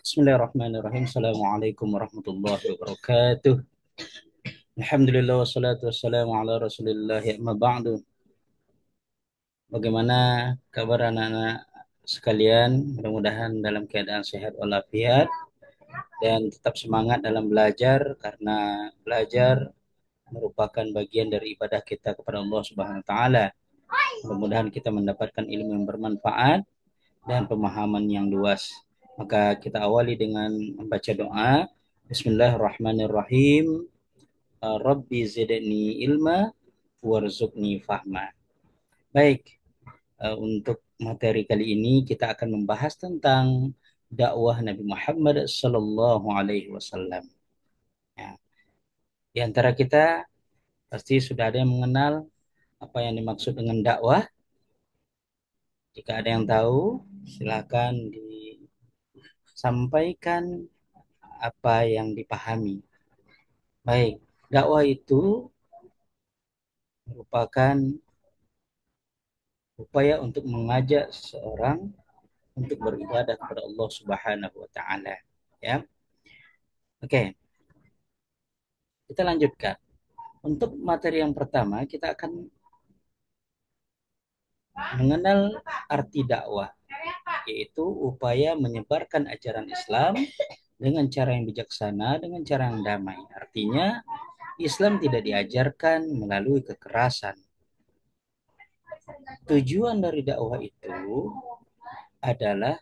Bismillahirrahmanirrahim. Assalamualaikum warahmatullahi wabarakatuh. Alhamdulillah wassalatu wassalamu ala Rasulillah amma ba'du. Bagaimana kabar anak-anak sekalian? Mudah-mudahan dalam keadaan sehat walafiat dan tetap semangat dalam belajar karena belajar merupakan bagian dari ibadah kita kepada Allah Subhanahu wa taala. Mudah-mudahan kita mendapatkan ilmu yang bermanfaat dan pemahaman yang luas. Maka kita awali dengan membaca doa. Bismillahirrahmanirrahim. Rabbi zidni ilma warzuqni fahma. Baik, untuk materi kali ini kita akan membahas tentang dakwah Nabi Muhammad sallallahu alaihi wasallam. Ya, di antara kita pasti sudah ada yang mengenal apa yang dimaksud dengan dakwah. Jika ada yang tahu, silakan disampaikan apa yang dipahami. Baik, dakwah itu merupakan upaya untuk mengajak seseorang untuk beribadah kepada Allah Subhanahu wa taala. Ya. Oke, kita lanjutkan. Untuk materi yang pertama, kita akan mengenal arti dakwah, yaitu upaya menyebarkan ajaran Islam dengan cara yang bijaksana, dengan cara yang damai. Artinya, Islam tidak diajarkan melalui kekerasan. Tujuan dari dakwah itu adalah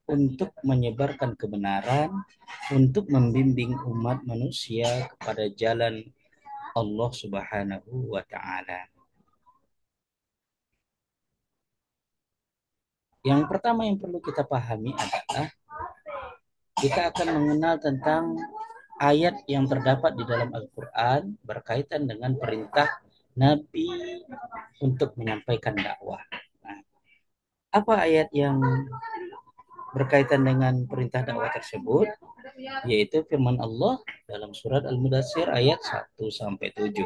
untuk menyebarkan kebenaran, untuk membimbing umat manusia kepada jalan Allah Subhanahu wa taala. Yang pertama yang perlu kita pahami adalah kita akan mengenal tentang ayat yang terdapat di dalam Al-Qur'an berkaitan dengan perintah Nabi untuk menyampaikan dakwah. Nah, apa ayat yang berkaitan dengan perintah dakwah tersebut? Yaitu firman Allah dalam surat Al-Mudatsir ayat 1 sampai 7.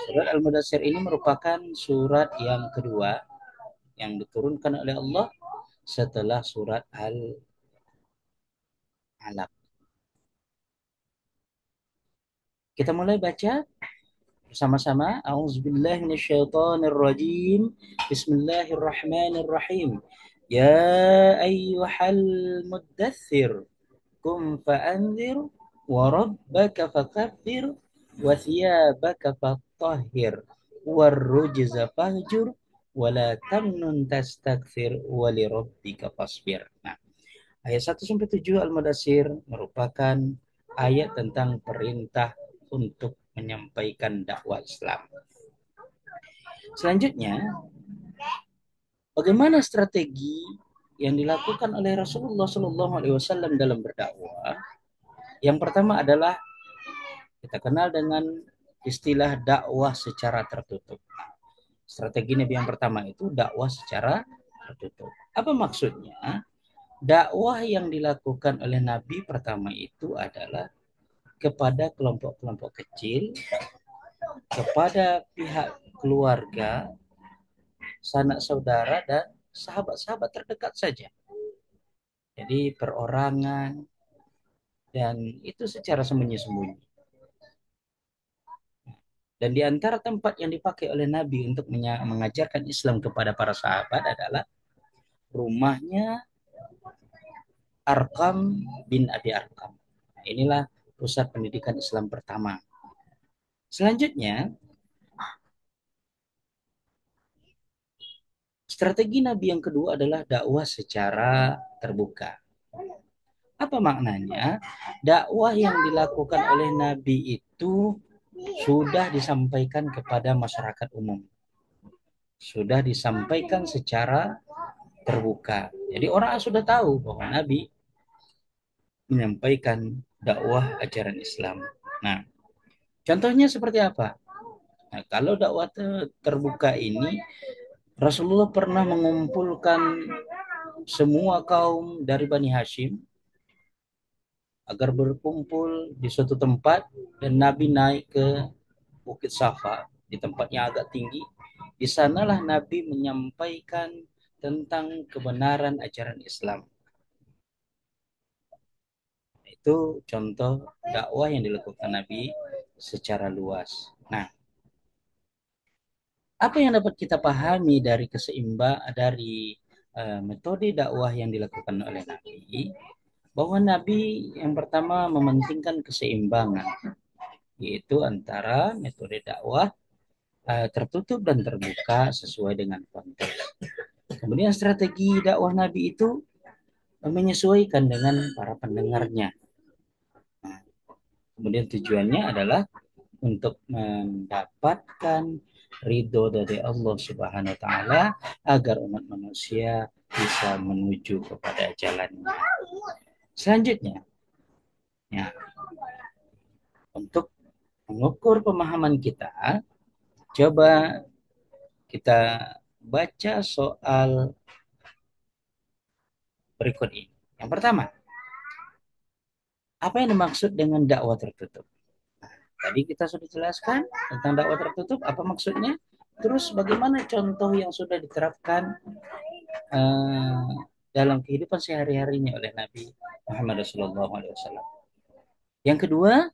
Surat Al-Mudatsir ini merupakan surat yang kedua yang diturunkan oleh Allah setelah surat Al-Alaq. Kita mulai baca bersama-sama. A'udzubillahi minasyaitonirrajim. Bismillahirrahmanirrahim. Ya ayyuhal muddatsir kum fa'anzir wa rabbaka fakabbir wa thiyabaka fatahhir warrujza fahjur wa la tamnun tastakthir wa li rabbika fasbir. Nah, ayat 1 sampai 7 Al-Mudatsir merupakan ayat tentang perintah untuk menyampaikan dakwah Islam. Selanjutnya, bagaimana strategi yang dilakukan oleh Rasulullah Shallallahu Alaihi Wasallam dalam berdakwah? Yang pertama adalah kita kenal dengan istilah dakwah secara tertutup. Strategi Nabi yang pertama itu dakwah secara tertutup. Apa maksudnya? Dakwah yang dilakukan oleh Nabi pertama itu adalah kepada kelompok-kelompok kecil, kepada pihak keluarga, sanak saudara, dan sahabat-sahabat terdekat saja. Jadi perorangan, dan itu secara sembunyi-sembunyi. Dan di antara tempat yang dipakai oleh Nabi untuk mengajarkan Islam kepada para sahabat adalah rumahnya Arqam bin Abi Arqam. Inilah pusat pendidikan Islam pertama. Selanjutnya, strategi Nabi yang kedua adalah dakwah secara terbuka. Apa maknanya? Dakwah yang dilakukan oleh Nabi itu sudah disampaikan kepada masyarakat umum. Sudah disampaikan secara terbuka. Jadi orang sudah tahu bahwa Nabi menyampaikan dakwah ajaran Islam. Nah, contohnya seperti apa? Nah, kalau dakwah terbuka ini, Rasulullah pernah mengumpulkan semua kaum dari Bani Hashim agar berkumpul di suatu tempat, dan Nabi naik ke Bukit Safa, di tempat yang agak tinggi. Di sanalah Nabi menyampaikan tentang kebenaran ajaran Islam. Itu contoh dakwah yang dilakukan Nabi secara luas. Nah, apa yang dapat kita pahami dari metode dakwah yang dilakukan oleh Nabi, bahwa Nabi yang pertama mementingkan keseimbangan, yaitu antara metode dakwah tertutup dan terbuka sesuai dengan konteks. Kemudian strategi dakwah Nabi itu menyesuaikan dengan para pendengarnya. Nah, kemudian tujuannya adalah untuk mendapatkan ridho dari Allah Subhanahu wa taala agar umat manusia bisa menuju kepada jalannya. Selanjutnya, ya, untuk mengukur pemahaman kita, coba kita baca soal berikut ini. Yang pertama, apa yang dimaksud dengan dakwah tertutup? Tadi kita sudah jelaskan tentang dakwah tertutup, apa maksudnya? Terus bagaimana contoh yang sudah diterapkan uh, dalam kehidupan sehari-harinya oleh Nabi Muhammad SAW. Yang kedua,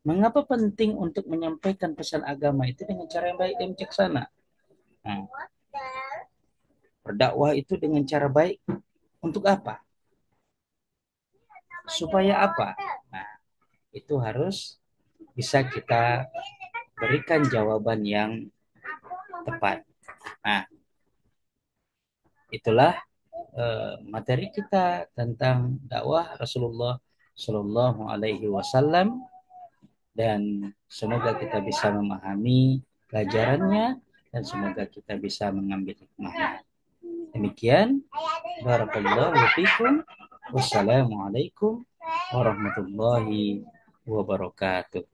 mengapa penting untuk menyampaikan pesan agama itu dengan cara yang baik dan bijaksana? Nah, berdakwah itu dengan cara baik untuk apa? Supaya apa? Nah, itu harus bisa kita berikan jawaban yang tepat. Nah, itulah materi kita tentang dakwah Rasulullah Shallallahu Alaihi Wasallam, dan semoga kita bisa memahami pelajarannya dan semoga kita bisa mengambil hikmahnya. Demikian, barakallahu fikum. Wassalamualaikum warahmatullahi wabarakatuh.